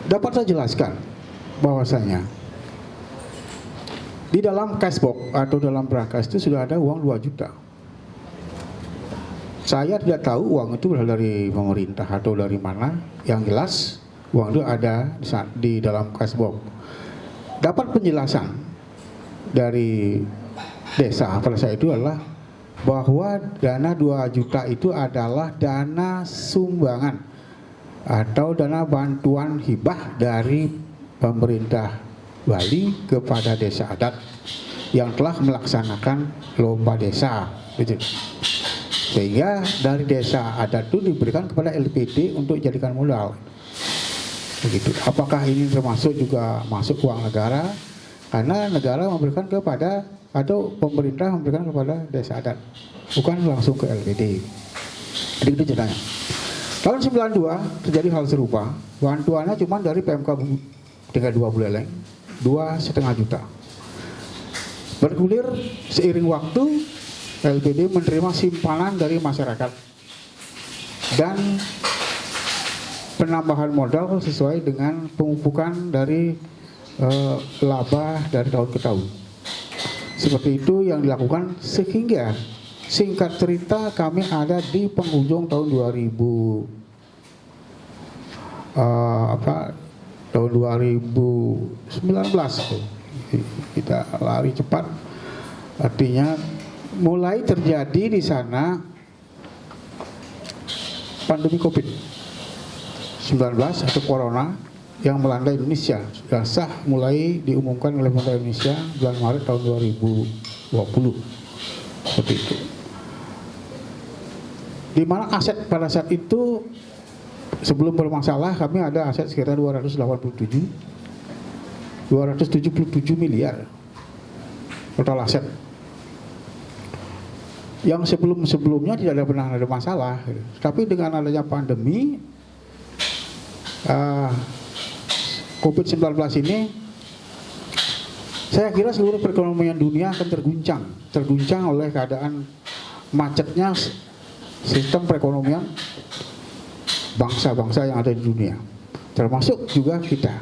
Dapat saya jelaskan bahwasanya di dalam cashbox atau dalam prakas itu sudah ada uang 2 juta. Saya tidak tahu uang itu berasal dari pemerintah atau dari mana. Yang jelas uang itu ada di dalam cashbox. Dapat penjelasan dari desa pada saat itu adalah bahwa dana 2 juta itu adalah dana sumbangan atau dana bantuan hibah dari pemerintah Bali kepada desa adat yang telah melaksanakan lomba desa, gitu. Sehingga dari desa adat itu diberikan kepada LPD untuk jadikan modal, begitu. Apakah ini termasuk juga masuk uang negara? Karena negara memberikan kepada atau pemerintah memberikan kepada desa adat, bukan langsung ke LPD. Jadi itu ceritanya. Tahun 92 terjadi hal serupa. Bantuannya cuma dari PMK tinggal 2 buleleng, 2,5 juta. Bergulir seiring waktu, LPD menerima simpanan dari masyarakat dan penambahan modal sesuai dengan pemupukan dari laba dari tahun ke tahun. Seperti itu yang dilakukan, sehingga singkat cerita kami ada di penghujung tahun 2019. Kita lari cepat, artinya mulai terjadi di sana pandemi COVID-19 atau Corona yang melanda Indonesia. Sudah sah mulai diumumkan oleh pemerintah Indonesia bulan Maret tahun 2020. Seperti itu. Di mana aset pada saat itu sebelum bermasalah kami ada aset sekitar 277 miliar total aset. Yang sebelumnya tidak pernah ada masalah, tapi dengan adanya pandemi COVID-19 ini, saya kira seluruh perekonomian dunia akan terguncang oleh keadaan macetnya sistem perekonomian bangsa-bangsa yang ada di dunia, termasuk juga kita.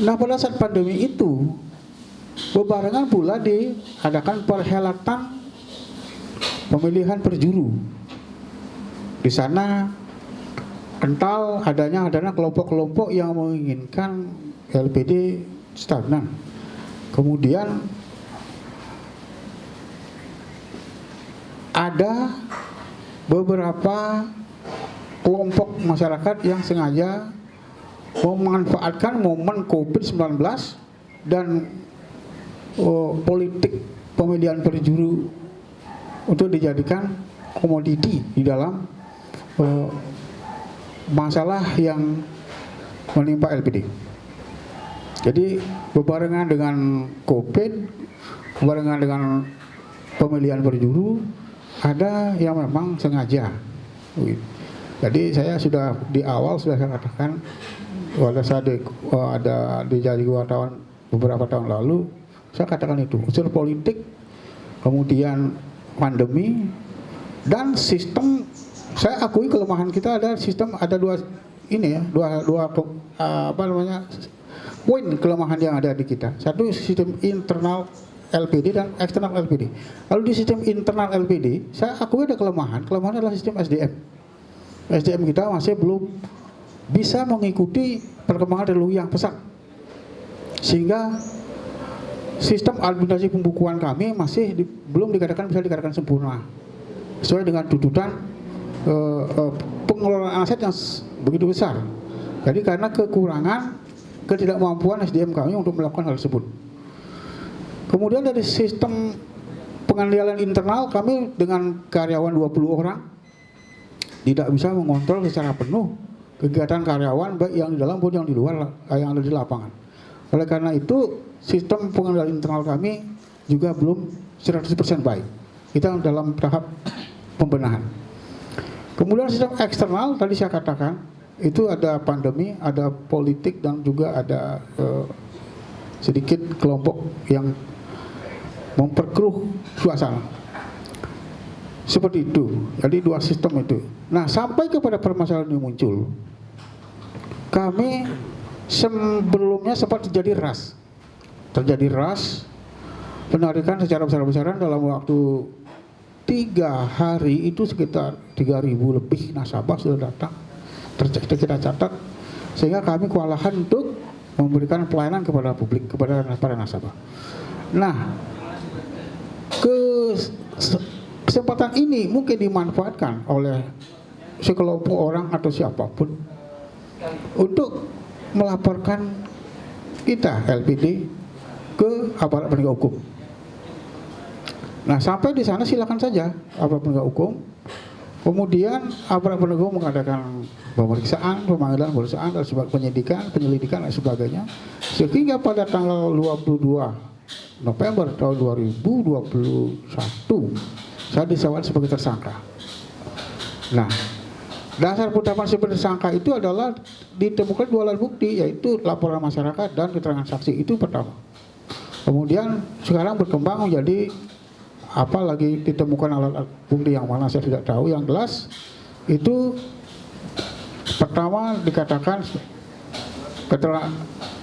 Nah, pada saat pandemi itu bebarengan pula diadakan perhelatan pemilihan perjuru. Di sana kental adanya kelompok-kelompok yang menginginkan LPD stagnan. Kemudian ada beberapa kelompok masyarakat yang sengaja memanfaatkan momen COVID-19 dan politik pemilihan perjuru untuk dijadikan komoditi di dalam masalah yang menimpa LPD. Jadi bebarengan dengan COVID, bebarengan dengan pemilihan perjuru, ada yang memang sengaja. Jadi saya sudah di awal sudah saya katakan, pada saat ada di wartawan beberapa tahun lalu, saya katakan itu unsur politik, kemudian pandemi, dan sistem. Saya akui kelemahan kita ada sistem, ada dua poin kelemahan yang ada di kita. Satu, sistem internal LPD dan eksternal LPD. Lalu di sistem internal LPD, saya akui ada kelemahan. Kelemahan adalah sistem SDM. SDM kita masih belum bisa mengikuti perkembangan teknologi yang pesat, sehingga sistem administrasi pembukuan kami masih belum bisa dikatakan sempurna sesuai dengan tuntutan pengelolaan aset yang begitu besar. Jadi karena ketidakmampuan SDM kami untuk melakukan hal tersebut. Kemudian dari sistem pengendalian internal kami dengan karyawan 20 orang tidak bisa mengontrol secara penuh kegiatan karyawan baik yang di dalam maupun yang di luar, yang ada di lapangan. Oleh karena itu sistem pengendalian internal kami juga belum 100% baik. Kita dalam tahap pembenahan. Kemudian sistem eksternal tadi saya katakan itu ada pandemi, ada politik, dan juga ada sedikit kelompok yang memperkeruh suasana. Seperti itu. Jadi dua sistem itu. Nah, sampai kepada permasalahan yang muncul, kami sebelumnya sempat terjadi ras penarikan secara besar-besaran dalam waktu 3 hari itu sekitar 3.000 lebih nasabah sudah datang kita catat, sehingga kami kewalahan untuk memberikan pelayanan kepada publik, kepada para nasabah. Nah, kesempatan ini mungkin dimanfaatkan oleh sekelompok orang atau siapapun untuk melaporkan kita LPD ke aparat penegak hukum. Nah, sampai di sana silakan saja aparat penegak hukum. Kemudian aparat penegak hukum mengadakan pemeriksaan, pemanggilan, pemeriksaan, dan penyelidikan dan sebagainya. Sehingga pada tanggal 22 November tahun 2021 saya disawat sebagai tersangka. Nah, dasar penetapan sebagai tersangka itu adalah ditemukan 2 alat bukti, yaitu laporan masyarakat dan keterangan saksi. Itu pertama. Kemudian sekarang berkembang menjadi apa lagi ditemukan alat bukti yang mana saya tidak tahu. Yang jelas itu pertama dikatakan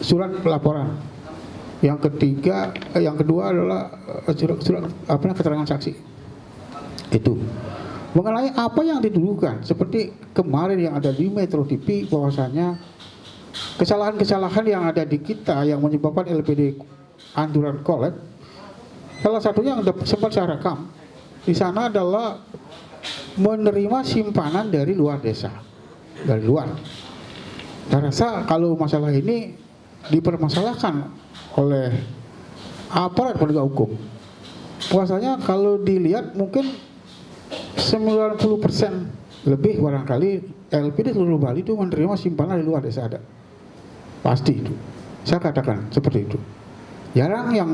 surat laporan. Yang kedua adalah surat keterangan saksi. Itu mengenai apa yang dituduhkan, seperti kemarin yang ada di Metro TV, bahwasanya kesalahan-kesalahan yang ada di kita yang menyebabkan LPD anjuran kolek. Salah satunya yang sempat saya rekam di sana adalah menerima simpanan dari luar desa, dari luar. Saya rasa kalau masalah ini dipermasalahkan oleh aparat penegak hukum, bahwasanya kalau dilihat mungkin 90% lebih barangkali LPD seluruh Bali itu menerima simpanan dari luar desa ada. Pasti itu. Saya katakan seperti itu. Jarang yang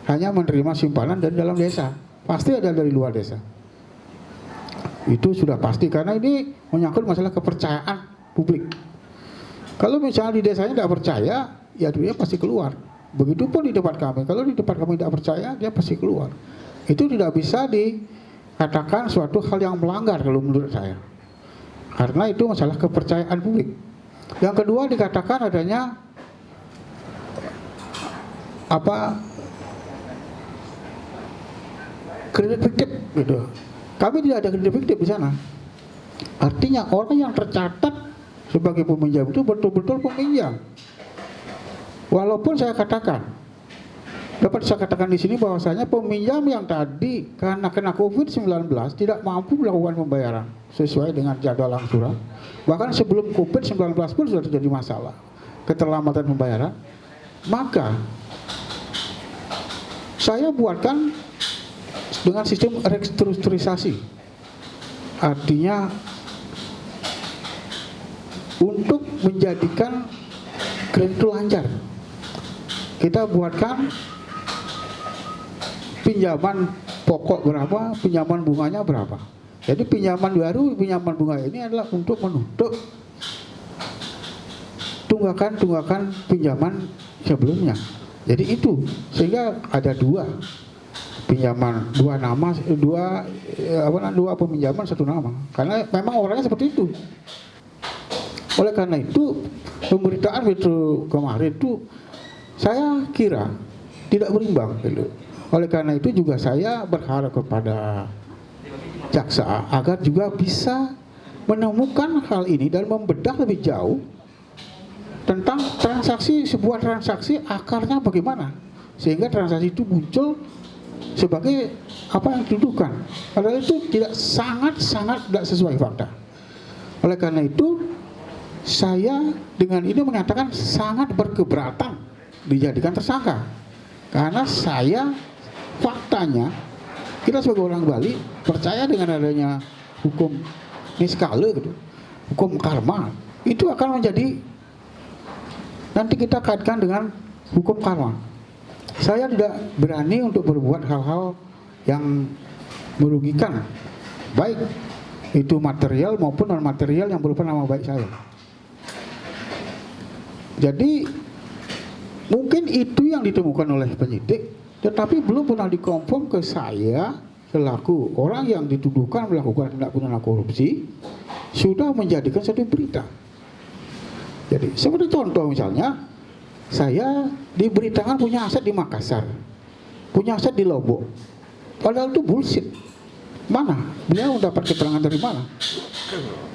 hanya menerima simpanan dari dalam desa, pasti ada dari luar desa. Itu sudah pasti, karena ini menyangkut masalah kepercayaan publik. Kalau misalnya di desanya tidak percaya, ya dia pasti keluar. Begitupun di tempat kami, kalau di tempat kami tidak percaya, dia pasti keluar. Itu tidak bisa dikatakan suatu hal yang melanggar kalau menurut saya, karena itu masalah kepercayaan publik. Yang kedua dikatakan adanya kredit fiktif gitu. Kami tidak ada kredit fiktif di sana. Artinya orang yang tercatat sebagai peminjam itu betul-betul peminjam. Walaupun saya katakan, dapat saya katakan di sini bahwasanya peminjam yang tadi karena kena COVID-19 tidak mampu melakukan pembayaran sesuai dengan jadwal angsuran. Bahkan sebelum COVID-19 pun sudah terjadi masalah keterlambatan pembayaran. Maka saya buatkan dengan sistem restrukturisasi, artinya untuk menjadikan kredit itu lancar, kita buatkan pinjaman pokok berapa, pinjaman bunganya berapa. Jadi pinjaman baru, pinjaman bunga ini adalah untuk menutup tunggakan pinjaman sebelumnya. Jadi itu, sehingga ada dua pinjaman, dua peminjaman satu nama, karena memang orangnya seperti itu. Oleh karena itu pemberitaan itu kemarin itu saya kira tidak berimbang gitu. Oleh karena itu juga saya berharap kepada jaksa agar juga bisa menemukan hal ini dan membedah lebih jauh tentang sebuah transaksi akarnya bagaimana, sehingga transaksi itu muncul sebagai apa yang dituduhkan, padahal itu sangat tidak sesuai fakta. Oleh karena itu saya dengan ini menyatakan sangat berkeberatan dijadikan tersangka, karena saya faktanya kita sebagai orang Bali percaya dengan adanya hukum niskala gitu, hukum karma itu akan menjadi, nanti kita kaitkan dengan hukum karma. Saya tidak berani untuk berbuat hal-hal yang merugikan, baik itu material maupun non material yang berupa nama baik saya. Jadi mungkin itu yang ditemukan oleh penyidik, tetapi belum pernah dikonfirm ke saya selaku orang yang dituduhkan melakukan tindak pidana korupsi sudah menjadikan satu berita. Jadi seperti contoh misalnya, saya diberitakan punya aset di Makassar, punya aset di Lombok, padahal itu bullshit. Mana? Beliau dapat keterangan dari mana?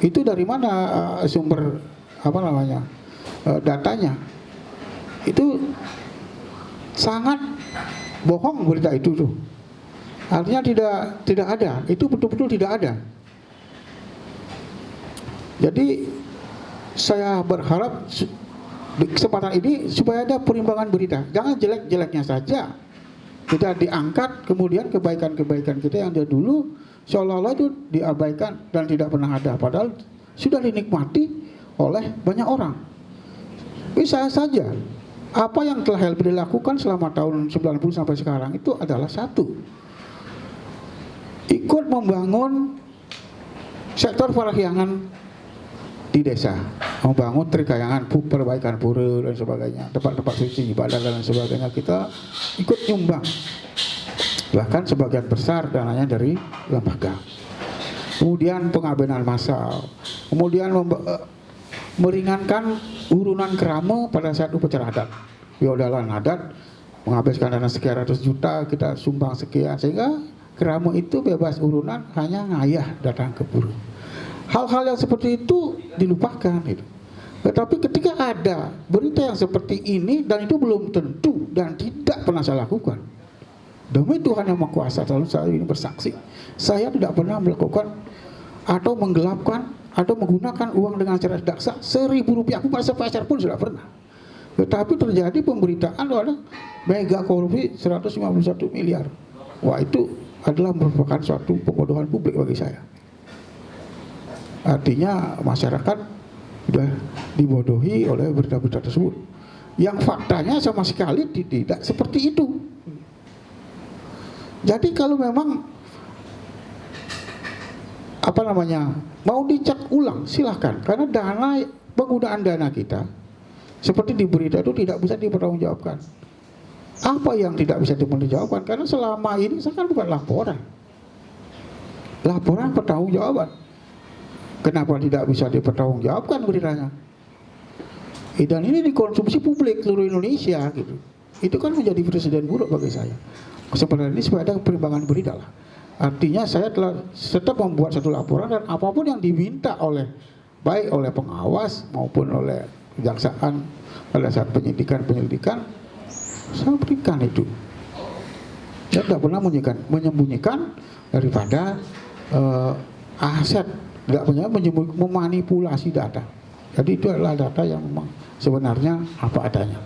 Itu dari mana sumber apa namanya datanya? Itu sangat bohong berita itu tuh. Artinya tidak ada. Itu betul-betul tidak ada. Jadi saya berharap di kesempatan ini supaya ada perimbangan berita. Jangan jelek-jeleknya saja kita diangkat, kemudian kebaikan-kebaikan kita yang dari dulu seolah-olah itu diabaikan dan tidak pernah ada, padahal sudah dinikmati oleh banyak orang. Bisa saja apa yang telah LPD lakukan selama tahun 90 sampai sekarang itu adalah satu, ikut membangun sektor parahyangan di desa, membangun terikayangan, perbaikan pura dan sebagainya, tempat-tempat suci ibadah dan sebagainya, kita ikut nyumbang. Bahkan sebagian besar dananya dari lembaga. Kemudian pengabenan massal, kemudian meringankan urunan kerama pada saat upacara adat. Yodalan adat menghabiskan dana sekian ratus juta, kita sumbang sekian, sehingga kerama itu bebas urunan, hanya ngayah datang ke pura. Hal-hal yang seperti itu dilupakan gitu. Tetapi ketika ada berita yang seperti ini, dan itu belum tentu dan tidak pernah saya lakukan, demi Tuhan yang Maha Kuasa, selalu saya ini bersaksi, saya tidak pernah melakukan atau menggelapkan atau menggunakan uang dengan cara tidak sah. 1.000 rupiah aku pada sepeser pun sudah pernah. Tetapi terjadi pemberitaan adalah mega korupsi 151 miliar. Wah, itu adalah merupakan suatu pembodohan publik bagi saya. Artinya masyarakat sudah dibodohi oleh berita-berita tersebut, yang faktanya sama sekali tidak seperti itu. Jadi kalau memang apa namanya mau dicek ulang, silahkan, karena penggunaan dana kita seperti di berita itu tidak bisa dipertanggungjawabkan. Apa yang tidak bisa dipertanggungjawabkan? Karena selama ini saya kan bukan laporan pertanggungjawaban. Kenapa tidak bisa dipertanggungjawabkan beritanya? Dan ini dikonsumsi publik seluruh Indonesia gitu. Itu kan menjadi presiden buruk bagi saya. Sebenarnya ini supaya ada perimbangan berita lah. Artinya saya telah tetap membuat satu laporan, dan apapun yang diminta oleh baik oleh pengawas maupun oleh kejaksaan pada saat penyelidikan saya berikan itu. Saya tidak pernah menyembunyikan daripada aset. Tidak punya memanipulasi data. Jadi itu adalah data yang memang sebenarnya apa adanya.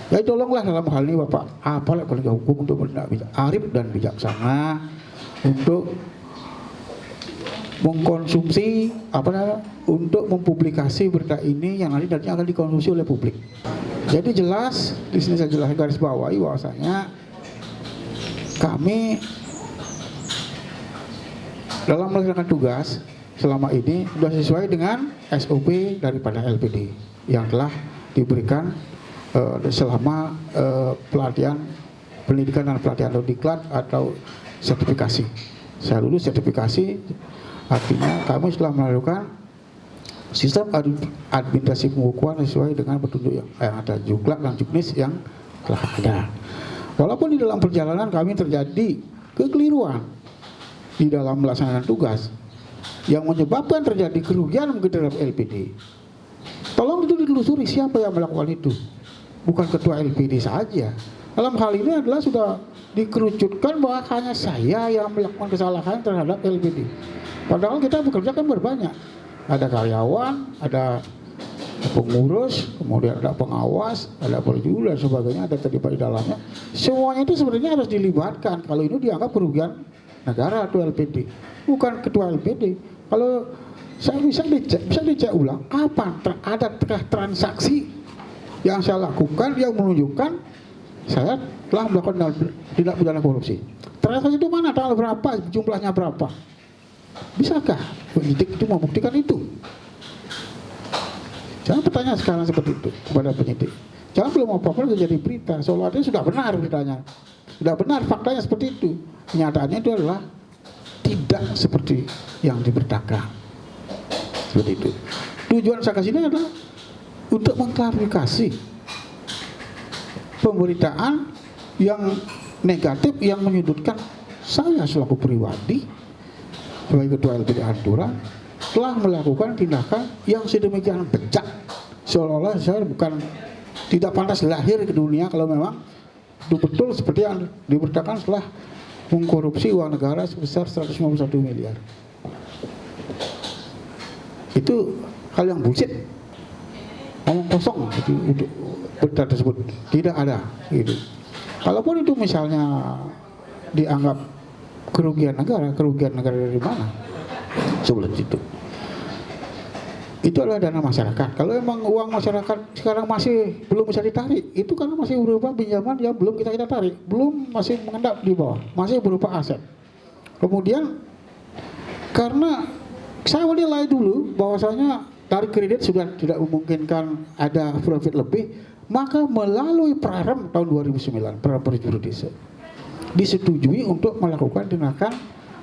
Ya tolonglah dalam hal ini Bapak aparat penegak hukum untuk bertindak arif dan bijaksana untuk mengkonsumsi untuk mempublikasi berita ini yang nanti akan dikonsumsi oleh publik. Jadi jelas di sini saya jelaskan garis bawahi bahwasanya kami dalam melaksanakan tugas selama ini sudah sesuai dengan SOP daripada LPD yang telah diberikan selama pelatihan pendidikan dan pelatihan atau diklat atau sertifikasi. Saya lulus sertifikasi, artinya kami setelah melakukan sistem administrasi pengukuhan sesuai dengan petunjuk yang ada, juklat dan juknis yang telah ada. Walaupun di dalam perjalanan kami terjadi kekeliruan di dalam melaksanakan tugas yang menyebabkan terjadi kerugian mungkin terhadap LPD. Tolong itu ditelusuri siapa yang melakukan itu. Bukan ketua LPD saja. Dalam hal ini adalah sudah dikerucutkan bahwa hanya saya yang melakukan kesalahan terhadap LPD. Padahal kita bekerja kan berbanyak. Ada karyawan, ada pengurus, kemudian ada pengawas, ada perjuru dan sebagainya, ada terlibat di dalamnya. Semuanya itu sebenarnya harus dilibatkan. Kalau ini dianggap kerugian negara atau LPD, bukan ketua LPD. Kalau saya bisa dicek ulang kapan ada transaksi yang saya lakukan yang menunjukkan saya telah melakukan tindak pidana korupsi. Transaksi itu mana, tanggal berapa, jumlahnya berapa? Bisakah penyidik itu membuktikan itu? Jangan bertanya sekarang seperti itu kepada penyidik. Jangan belum apa-apa sudah jadi berita, seolah-olah sudah benar beritanya, sudah benar faktanya seperti itu. Kenyataannya itu adalah tidak seperti yang diberitakan. Seperti itu. Tujuan saya ke sini adalah untuk mengklarifikasi pemberitaan yang negatif yang menyudutkan saya selaku pribadi sebagai ketua LPD Hantura telah melakukan tindakan yang sedemikian bejat, seolah-olah saya bukan tidak pantas lahir ke dunia kalau memang betul seperti yang diberitakan setelah mengkorupsi uang negara sebesar 151 miliar. Itu hal yang bullshit, ngomong kosong untuk berita tersebut, tidak ada gitu. Kalaupun itu misalnya dianggap kerugian negara dari mana? Sebelum itu adalah dana masyarakat. Kalau emang uang masyarakat sekarang masih belum bisa ditarik, itu karena masih berupa pinjaman yang belum kita tarik, belum, masih mengendap di bawah, masih berupa aset. Kemudian karena saya menilai dulu bahwasanya tarik kredit sudah tidak memungkinkan ada profit lebih, maka melalui Prarem tahun 2009, Prarem Perizinan Desa, disetujui untuk melakukan tindakan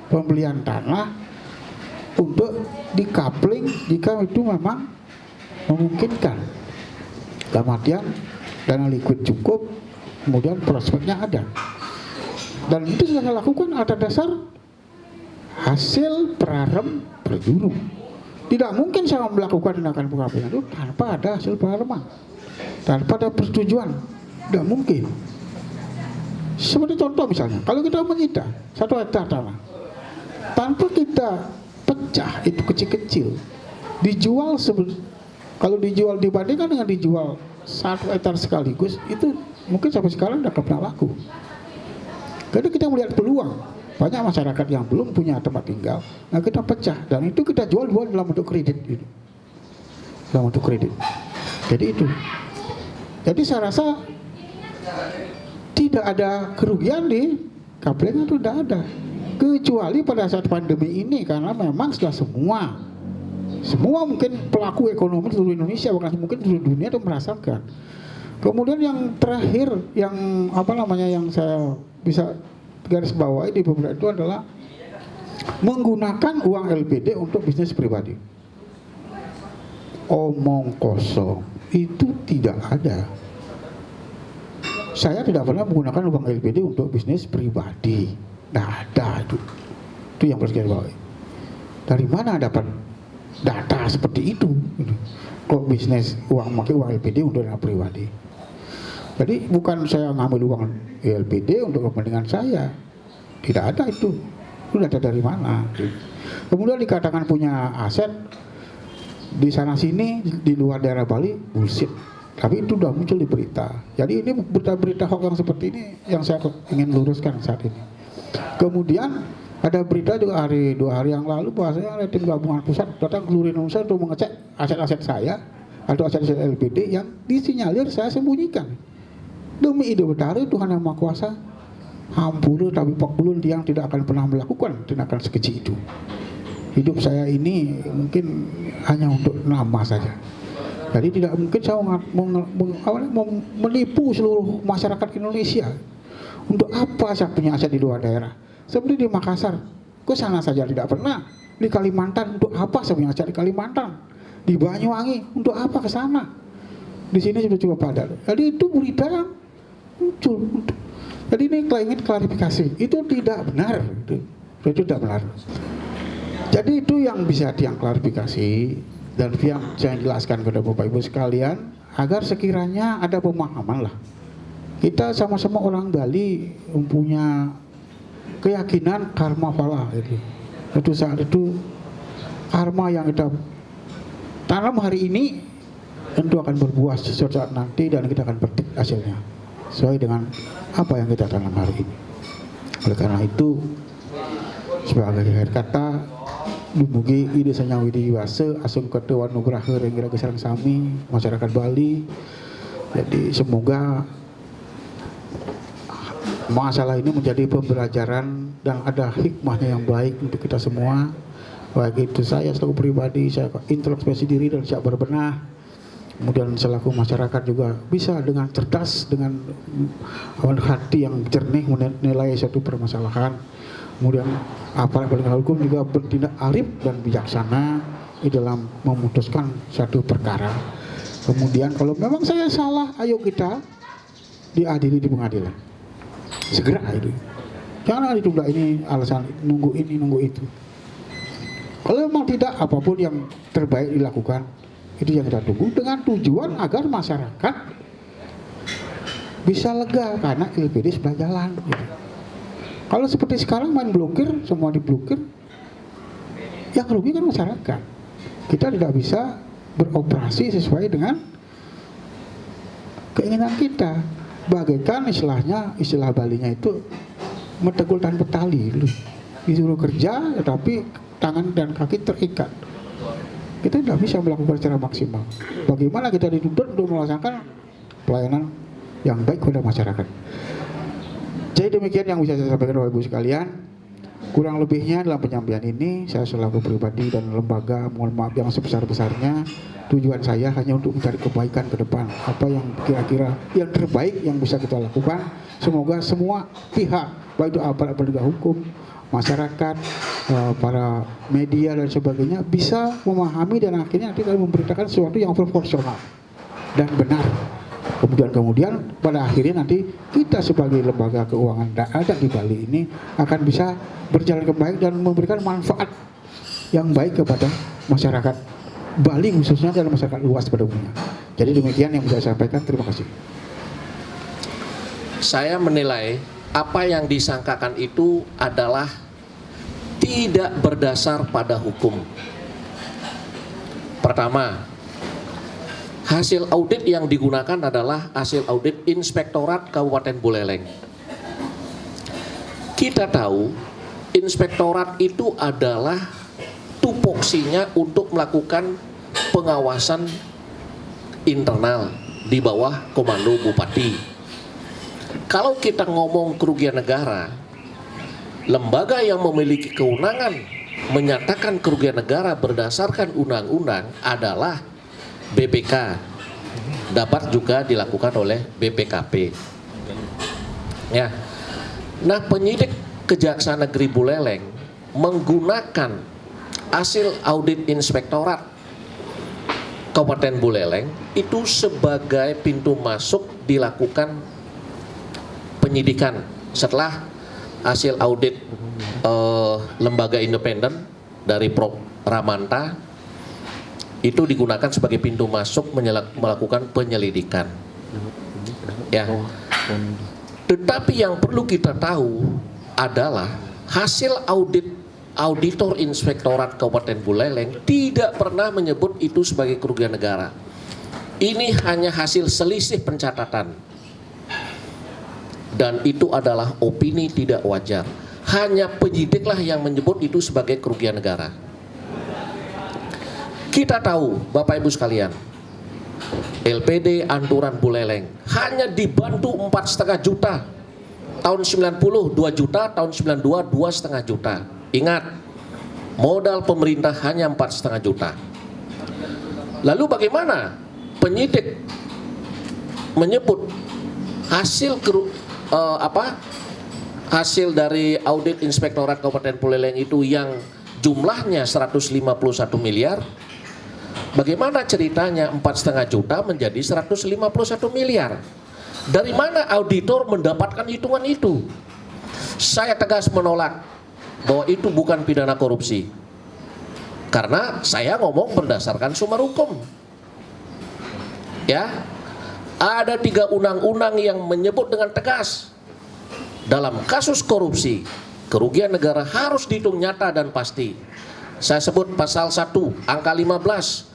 pembelian tanah untuk dikapling jika itu memang memungkinkan. Dalam artian dana likuid cukup, kemudian prospeknya ada. Dan itu sudah saya lakukan atas dasar hasil Prarem Perjuru. Tidak mungkin saya melakukan tindakan pengapilan itu tanpa ada hasil Prareman, tanpa ada persetujuan. Tidak mungkin. Seperti contoh misalnya, kalau kita menyita 1 hektar tanah, tanpa kita pecah itu kecil-kecil, dijual kalau dijual dibandingkan dengan dijual 1 hektar sekaligus, itu mungkin sampai sekarang tidak pernah laku. Jadi kita melihat peluang. Banyak masyarakat yang belum punya tempat tinggal, nah kita pecah dan itu kita jual dalam bentuk kredit gitu. Dalam bentuk kredit. Jadi itu. Jadi saya rasa tidak ada kerugian di kabling, itu tidak ada. Kecuali pada saat pandemi ini, karena memang sudah semua mungkin pelaku ekonomi seluruh Indonesia, bahkan mungkin seluruh dunia itu merasakan. Kemudian yang terakhir yang yang saya bisa garis bawahi di beberapa itu adalah menggunakan uang LPD untuk bisnis pribadi. Omong kosong, itu tidak ada. Saya tidak pernah menggunakan uang LPD untuk bisnis pribadi. Tidak ada itu. Itu yang harus garis bawahi. Dari mana dapat data seperti itu? Kok bisnis pakai uang LPD untuk dana pribadi? Jadi bukan saya ngambil uang LPD untuk kepentingan saya. Tidak ada itu. Itu data dari mana? Kemudian dikatakan punya aset di sana sini di luar daerah Bali, bullshit. Tapi itu sudah muncul di berita. Jadi ini berita-berita hoax yang seperti ini yang saya ingin luruskan saat ini. Kemudian ada berita juga 2 hari yang lalu bahwasanya ada tim gabungan pusat datang ke seluruh Indonesia untuk mengecek aset-aset saya atau aset-aset LPD yang disinyalir saya sembunyikan. Demi ide betari Tuhan yang Maha Kuasa, hampura tapi pakulun yang tidak akan pernah melakukan tindakan sekecil itu. Hidup saya ini mungkin hanya untuk nama saja. Jadi tidak mungkin saya menipu seluruh masyarakat Indonesia. Untuk apa saya punya aset di luar daerah? Seperti di Makassar, ke sana saja tidak pernah. Di Kalimantan, untuk apa saya punya aset di Kalimantan? Di Banyuwangi, untuk apa ke sana? Di sini sudah cukup padat. Jadi itu berita yang muncul. Jadi ini ingin klarifikasi, itu tidak benar, itu tidak benar. Jadi itu yang bisa klarifikasi dan yang saya jelaskan kepada Bapak Ibu sekalian agar sekiranya ada pemahaman lah. Kita sama-sama orang Bali mempunyai keyakinan karma phala itu. Itu saat itu karma yang kita tanam hari ini tentu akan berbuah suatu saat nanti dan kita akan petik hasilnya sesuai dengan apa yang kita tanam hari ini. Oleh karena itu sebagai akhir kata dumugi ide sanya widi wase asum ketua nugraha rengira gesarang sami masyarakat Bali. Jadi semoga masalah ini menjadi pembelajaran dan ada hikmahnya yang baik untuk kita semua. Baik itu saya selaku pribadi, saya introspeksi diri dan siap berbenah. Kemudian selaku masyarakat juga bisa dengan cerdas, dengan hati yang jernih menilai suatu permasalahan. Kemudian aparat penegak hukum juga bertindak arif dan bijaksana di dalam memutuskan satu perkara. Kemudian kalau memang saya salah, ayo kita diadili di pengadilan. Segera itu. Jangan ditunda, ini alasan nunggu ini nunggu itu. Kalau memang tidak, apapun yang terbaik dilakukan, itu yang kita tunggu dengan tujuan agar masyarakat bisa lega karena LPD sudah jalan. Gitu. Kalau seperti sekarang main blokir, semua diblokir, yang rugi kan masyarakat. Kita tidak bisa beroperasi sesuai dengan keinginan kita. Bagaikan istilah Balinya itu metegul tanpa tali. Disuruh kerja, tetapi tangan dan kaki terikat. Kita tidak bisa melakukan secara maksimal. Bagaimana kita dituntut untuk melaksanakan pelayanan yang baik kepada masyarakat. Jadi demikian yang bisa saya sampaikan Bapak Ibu sekalian. Kurang lebihnya dalam penyampaian ini, saya selaku pribadi dan lembaga mohon maaf yang sebesar-besarnya. Tujuan saya hanya untuk mencari kebaikan ke depan. Apa yang kira-kira yang terbaik yang bisa kita lakukan. Semoga semua pihak, baik itu aparat penegak hukum, masyarakat, para media dan sebagainya bisa memahami dan akhirnya nanti memberitakan sesuatu yang proporsional dan benar. Kemudian pada akhirnya nanti kita sebagai lembaga keuangan yang ada di Bali ini akan bisa berjalan ke baik dan memberikan manfaat yang baik kepada masyarakat Bali khususnya dan masyarakat luas pada umumnya. Jadi demikian yang bisa saya sampaikan. Terima kasih. Saya menilai apa yang disangkakan itu adalah tidak berdasar pada hukum. Pertama, hasil audit yang digunakan adalah hasil audit Inspektorat Kabupaten Buleleng. Kita tahu inspektorat itu adalah tupoksinya untuk melakukan pengawasan internal di bawah komando bupati. Kalau kita ngomong kerugian negara, lembaga yang memiliki kewenangan menyatakan kerugian negara berdasarkan undang-undang adalah BPK, dapat juga dilakukan oleh BPKP. Ya. Nah, penyidik Kejaksaan Negeri Buleleng menggunakan hasil audit Inspektorat Kabupaten Buleleng itu sebagai pintu masuk dilakukan penyidikan setelah hasil audit lembaga independen dari Prof. Ramanta itu digunakan sebagai pintu masuk melakukan penyelidikan. Ya. Tetapi yang perlu kita tahu adalah hasil audit auditor Inspektorat Kabupaten Buleleng tidak pernah menyebut itu sebagai kerugian negara. Ini hanya hasil selisih pencatatan. Dan itu adalah opini tidak wajar. Hanya penyidiklah yang menyebut itu sebagai kerugian negara. Kita tahu, Bapak Ibu sekalian, LPD Anturan Buleleng hanya dibantu 4,5 juta. Tahun 90 2 juta, tahun 92 2,5 juta. Ingat, modal pemerintah hanya 4,5 juta. Lalu bagaimana penyidik menyebut hasil hasil dari audit Inspektorat Kabupaten Buleleng itu yang jumlahnya 151 miliar? Bagaimana ceritanya 4,5 juta menjadi 151 miliar? Dari mana auditor mendapatkan hitungan itu? Saya tegas menolak bahwa itu bukan pidana korupsi. Karena saya ngomong berdasarkan sumber hukum. Ya, ada 3 undang-undang yang menyebut dengan tegas dalam kasus korupsi kerugian negara harus dihitung nyata dan pasti. Saya sebut pasal 1 angka 15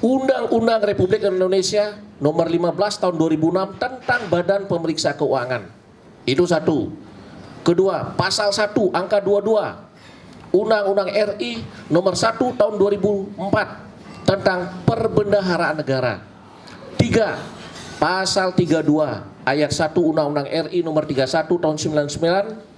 Undang-Undang Republik Indonesia nomor 15 tahun 2006 tentang Badan Pemeriksa Keuangan. Itu 1. Kedua, pasal 1 angka 22 Undang-Undang RI nomor 1 tahun 2004 tentang Perbendaharaan Negara. 3. Pasal 32 ayat 1 Undang-Undang RI nomor 31 tahun 99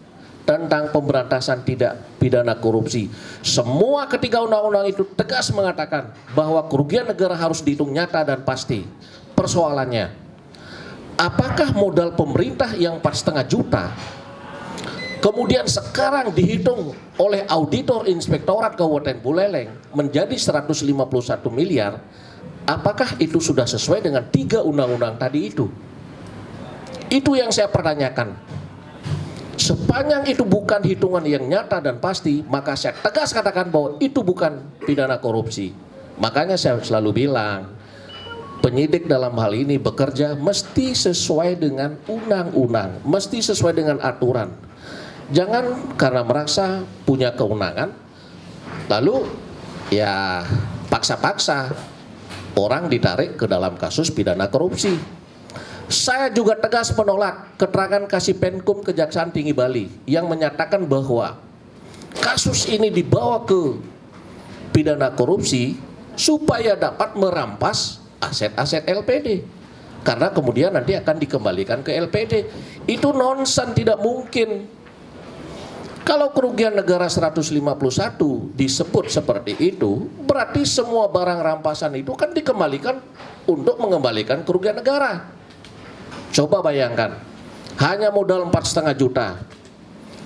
tentang pemberantasan tidak pidana korupsi. Semua ketiga undang-undang itu tegas mengatakan bahwa kerugian negara harus dihitung nyata dan pasti. Persoalannya, apakah modal pemerintah yang 4,5 juta kemudian sekarang dihitung oleh auditor Inspektorat Kabupaten Buleleng menjadi 151 miliar, apakah itu sudah sesuai dengan 3 undang-undang tadi itu? Itu yang saya pertanyakan. Sepanjang itu bukan hitungan yang nyata dan pasti, maka saya tegas katakan bahwa itu bukan pidana korupsi. Makanya saya selalu bilang, penyidik dalam hal ini bekerja mesti sesuai dengan undang-undang, mesti sesuai dengan aturan. Jangan karena merasa punya kewenangan, lalu ya paksa-paksa orang ditarik ke dalam kasus pidana korupsi. Saya juga tegas menolak keterangan Kasipenkum Kejaksaan Tinggi Bali yang menyatakan bahwa kasus ini dibawa ke pidana korupsi supaya dapat merampas aset-aset LPD. Karena kemudian nanti akan dikembalikan ke LPD. Itu nonsen, tidak mungkin. Kalau kerugian negara 151 disebut seperti itu, berarti semua barang rampasan itu kan dikembalikan untuk mengembalikan kerugian negara. Coba bayangkan, hanya modal 4,5 juta.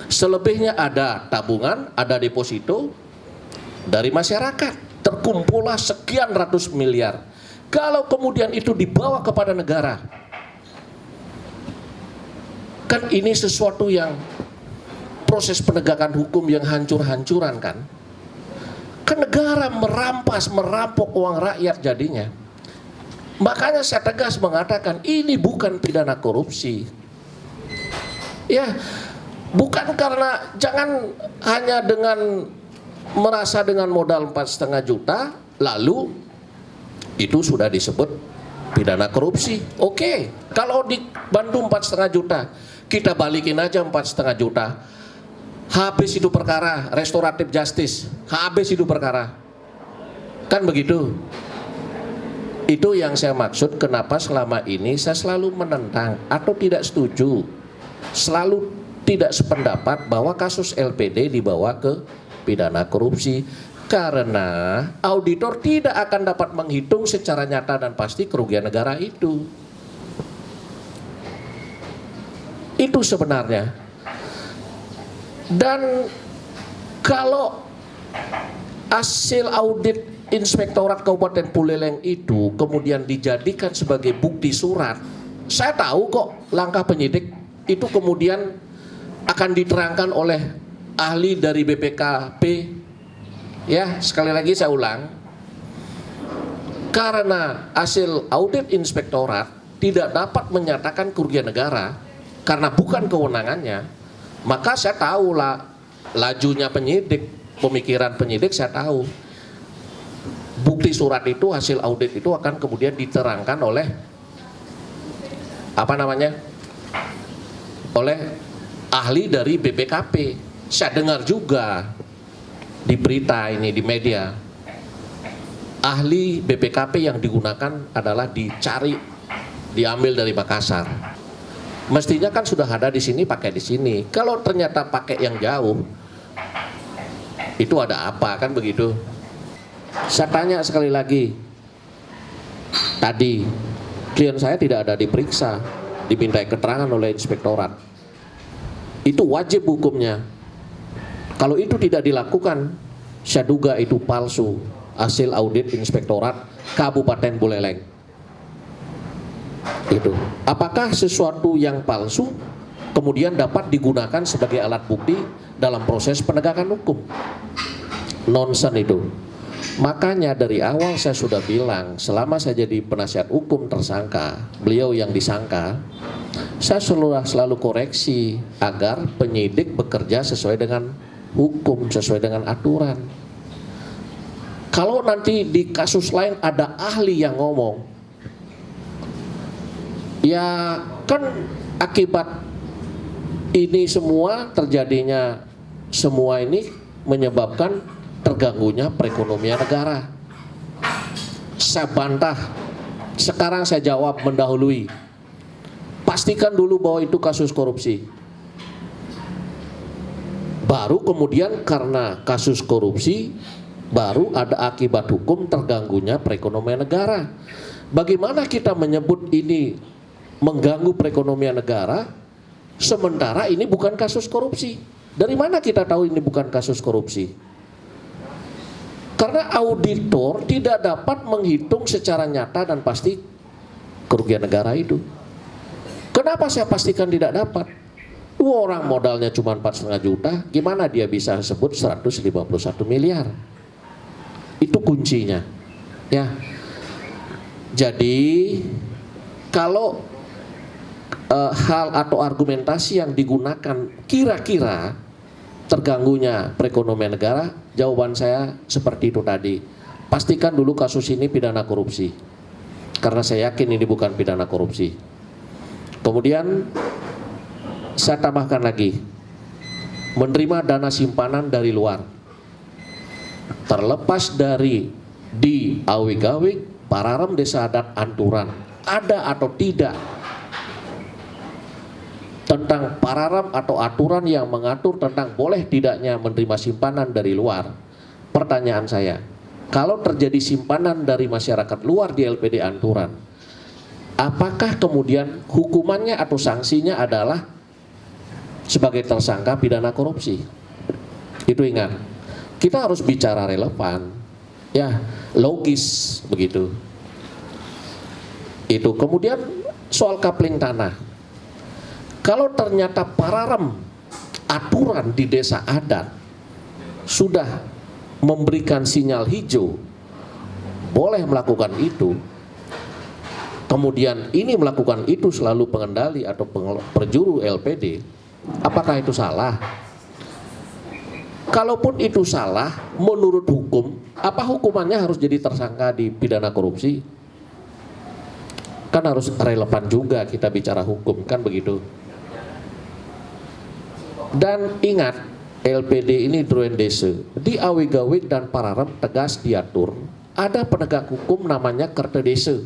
Selebihnya ada tabungan, ada deposito dari masyarakat. Terkumpullah sekian ratus miliar. Kalau kemudian itu dibawa kepada negara, kan ini sesuatu yang proses penegakan hukum yang hancur-hancuran kan? Kan negara merampas, merampok uang rakyat jadinya. Makanya saya tegas mengatakan ini bukan pidana korupsi. Ya, bukan karena, jangan hanya dengan merasa dengan modal 4,5 juta lalu itu sudah disebut pidana korupsi. Oke, kalau di Bandung 4,5 juta, kita balikin aja 4,5 juta. Habis itu perkara, restoratif justice, habis itu perkara. Kan begitu. Itu yang saya maksud kenapa selama ini saya selalu menentang atau tidak setuju, selalu tidak sependapat bahwa kasus LPD dibawa ke pidana korupsi. Karena auditor tidak akan dapat menghitung secara nyata dan pasti kerugian negara itu. Itu sebenarnya. Dan kalau hasil audit Inspektorat Kabupaten Buleleng itu kemudian dijadikan sebagai bukti surat, saya tahu kok langkah penyidik itu kemudian akan diterangkan oleh ahli dari BPKP. Ya, sekali lagi saya ulang, karena hasil audit inspektorat tidak dapat menyatakan kerugian negara karena bukan kewenangannya, maka saya tahulah lajunya penyidik, pemikiran penyidik saya tahu. Bukti surat itu, hasil audit itu akan kemudian diterangkan oleh oleh ahli dari BPKP. Saya dengar juga di berita ini, di media, ahli BPKP yang digunakan adalah diambil dari Makassar. Mestinya kan sudah ada di sini, pakai di sini. Kalau ternyata pakai yang jauh, itu ada apa, kan begitu? Saya tanya sekali lagi, tadi klien saya tidak ada diperiksa, dimintai keterangan oleh inspektorat. Itu wajib hukumnya. Kalau itu tidak dilakukan, saya duga itu palsu hasil audit Inspektorat Kabupaten Buleleng. Itu. Apakah sesuatu yang palsu kemudian dapat digunakan sebagai alat bukti dalam proses penegakan hukum? Nonsen itu. Makanya dari awal saya sudah bilang, selama saya jadi penasihat hukum tersangka, beliau yang disangka, saya selalu koreksi agar penyidik bekerja sesuai dengan hukum, sesuai dengan aturan. Kalau nanti di kasus lain ada ahli yang ngomong, ya kan akibat ini semua terjadinya, semua ini menyebabkan terganggunya perekonomian negara. Saya bantah. Sekarang saya jawab mendahului. Pastikan dulu bahwa itu kasus korupsi. Baru kemudian karena kasus korupsi, baru ada akibat hukum terganggunya perekonomian negara. Bagaimana kita menyebut ini mengganggu perekonomian negara, sementara ini bukan kasus korupsi? Dari mana kita tahu ini bukan kasus korupsi? Karena auditor tidak dapat menghitung secara nyata dan pasti kerugian negara itu. Kenapa saya pastikan tidak dapat? Dua orang modalnya cuma 4,5 juta, gimana dia bisa sebut 151 miliar? Itu kuncinya. Ya. Jadi kalau hal atau argumentasi yang digunakan kira-kira terganggunya perekonomian negara, jawaban saya seperti itu tadi. Pastikan dulu kasus ini pidana korupsi, karena saya yakin ini bukan pidana korupsi. Kemudian saya tambahkan lagi, menerima dana simpanan dari luar, terlepas dari di awig-awig, pararem desa adat Anturan, ada atau tidak tentang pararem atau aturan yang mengatur tentang boleh tidaknya menerima simpanan dari luar. Pertanyaan saya, kalau terjadi simpanan dari masyarakat luar di LPD Anturan, apakah kemudian hukumannya atau sanksinya adalah sebagai tersangka pidana korupsi? Itu ingat, kita harus bicara relevan, ya, logis begitu. Itu kemudian soal kapling tanah. Kalau ternyata pararem aturan di desa adat sudah memberikan sinyal hijau boleh melakukan itu, kemudian ini melakukan itu selalu pengendali atau perjuru LPD, apakah itu salah? Kalaupun itu salah menurut hukum, apa hukumannya harus jadi tersangka di pidana korupsi? Kan harus relevan juga kita bicara hukum, kan begitu. Dan ingat, LPD ini druen dese, di awig-awig dan pararem tegas diatur, ada penegak hukum namanya Kerte Desa.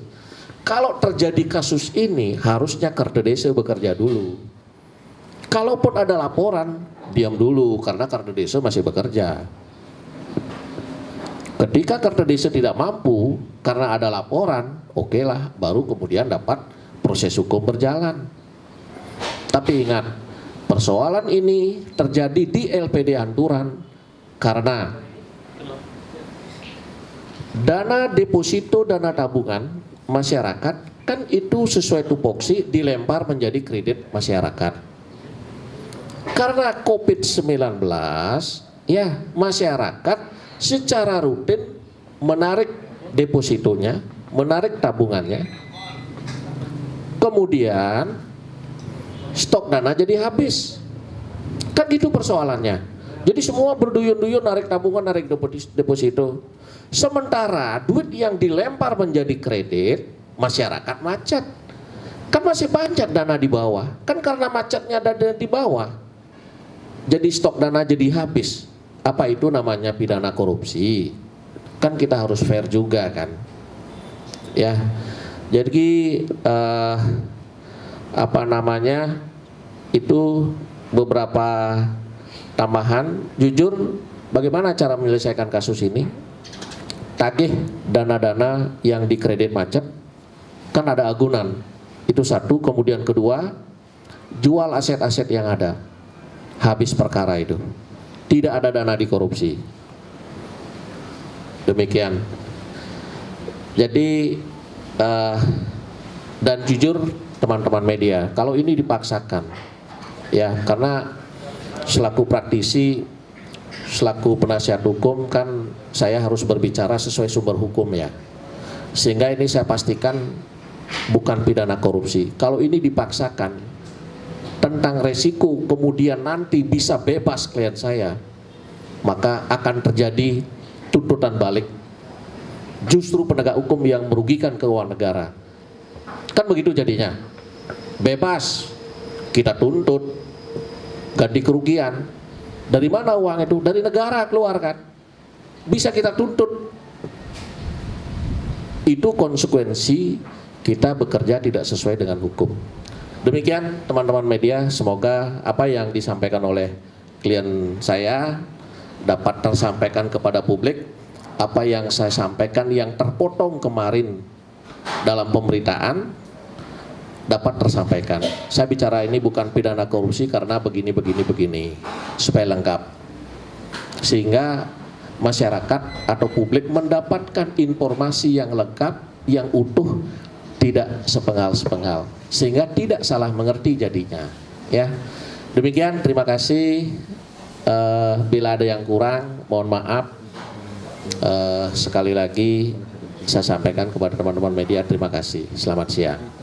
Kalau terjadi kasus ini, harusnya Kerte Desa bekerja dulu. Kalaupun ada laporan, diam dulu, karena Kerte Desa masih bekerja. Ketika Kerte Desa tidak mampu, karena ada laporan, oke lah, baru kemudian dapat proses hukum berjalan. Tapi ingat, persoalan ini terjadi di LPD Anturan karena dana deposito, dana tabungan masyarakat kan itu sesuai tupoksi dilempar menjadi kredit masyarakat. Karena COVID-19, ya, masyarakat secara rutin menarik depositonya, menarik tabungannya, kemudian stok dana jadi habis. Kan gitu persoalannya. Jadi semua berduyun-duyun narik tabungan, narik deposito. Sementara duit yang dilempar menjadi kredit, masyarakat macet. Kan masih banyak dana di bawah. Kan karena macetnya dana di bawah, jadi stok dana jadi habis. Apa itu namanya pidana korupsi? Kan kita harus fair juga kan. Ya. Jadi itu beberapa tambahan. Jujur, bagaimana cara menyelesaikan kasus ini? Tagih dana-dana yang dikredit macet, kan ada agunan, itu satu. Kemudian kedua, jual aset-aset yang ada, habis perkara itu, tidak ada dana dikorupsi. Demikian. Jadi dan jujur teman-teman media, kalau ini dipaksakan, ya, karena selaku praktisi, selaku penasihat hukum kan saya harus berbicara sesuai sumber hukum, ya, sehingga ini saya pastikan bukan pidana korupsi. Kalau ini dipaksakan tentang resiko kemudian nanti bisa bebas klien saya, maka akan terjadi tuntutan balik, justru penegak hukum yang merugikan keuangan negara. Kan begitu jadinya. Bebas, kita tuntut, ganti kerugian. Dari mana uang itu? Dari negara keluar kan. Bisa kita tuntut. Itu konsekuensi kita bekerja tidak sesuai dengan hukum. Demikian teman-teman media, semoga apa yang disampaikan oleh klien saya dapat tersampaikan kepada publik. Apa yang saya sampaikan yang terpotong kemarin dalam pemberitaan dapat tersampaikan. Saya bicara ini bukan pidana korupsi karena begini, supaya lengkap. Sehingga masyarakat atau publik mendapatkan informasi yang lengkap, yang utuh, tidak sepenggal-sepenggal, sehingga tidak salah mengerti jadinya. Ya, demikian. Terima kasih. Bila ada yang kurang, mohon maaf. Sekali lagi saya sampaikan kepada teman-teman media, terima kasih. Selamat siang.